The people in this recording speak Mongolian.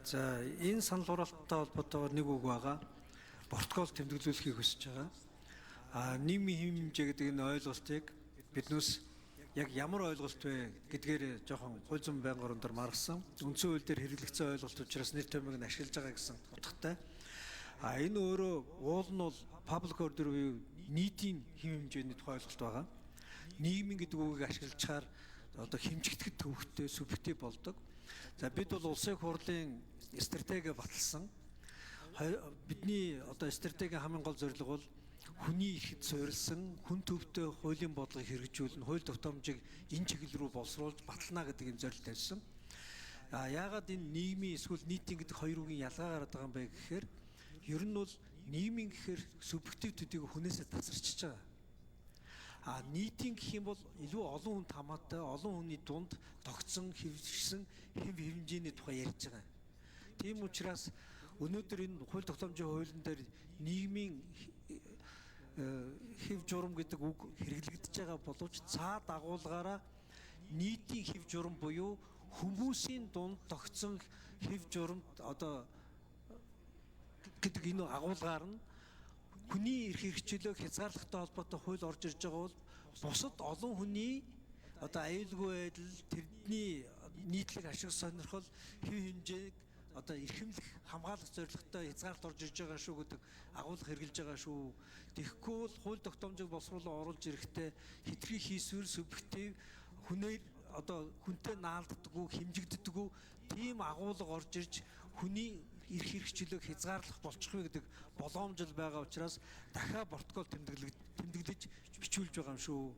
За энэ санал хураалттай холбоотойгоор нэг үг байгаа. Протокол тэмдэглүүлэхийг хүсэж байгаа. Нийгмийн хэмжээ гэдэг энэ ойлголтыг биднээс яг ямар ойлголт вэ гэдгээр жоохон хууль зүйн байнгын орон дээр маргасан. Үндсэн хууль дээр хэрэглэгдсэн ойлголт учраас нэр томьёог нь ашиглаж байгаа гэсэн утгатай. Энэ өөрөө уул нь бол public order буюу нийтийн хэм хэмжээний тухай ойлголт байгаа. Нийгмийн гэдэг үгийг ашиглажаар одоо хэмжигдэхэд төвхтэй субъектив болдог. За бид бол улсын хурлын стратеги баталсан. Бидний одоо стратегийн хамгийн гол зорилго бол хүний ихэд суурилсан хүн төвтэй хуулийн бодлогыг хэрэгжүүлнэ, хууль тогтоомжийг энэ чиглэл рүү боловсруулж батална гэдэг юм зорилт тавьсан. Яагаад энэ нийгмийн эсвэл нийтийн гэдэг хоёр үгийн ялгаа гараад байгаа юм бэ гэхээр ер нь бол нийгмийн гэхээр субъектив төдийг хүнээсээ тасарчиж байгаа. Нийтийн гэх юм бол илүү олон хүнд хамаатай, олон хүний дунд тогтсон, хэвшигсэн хэв хэмжээний тухай ярьж байгаа. Тийм учраас өнөөдөр энэ хууль тогтоомжийн хуулийн дээр нийгмийн хэв журам гэдэг үг хэрэглэгдэж байгаа боловч цаад агуулгаараа нийтийн хэв журам буюу хүмүүсийн дунд тогтсон хэв журамд одоо гэдэг энэ агуулгаар нь хүний эрх хэрэгжүүлэх хязгаарлалттай холбоотой хууль орж ирж байгаа бол бусад олон хүний одоо аюулгүй байдал тэрний нийтлэг ашиг сонирхол хэв хэмжээг одоо эрхэмлэх хамгаалах зорилготой хязгаарт орж ирж байгаа шүү гэдэг агуулга хэрэгжилж байгаа шүү. Тэгэхгүй бол хууль тогтоомжийг боловсруулан оруулж ирэхдээ хэтэрхий хийсвэр субъектив хүнээр одоо хүнтэй наалддаггүй хэмжигддэггүй тийм агуулга орж ирж хүний эрх хэрэгжүүлэх хязгаарлах болчих вэ гэдэг боломжл байгаа учраас дахиад протокол тэмдэглэж бичүүлж байгаа юм шүү.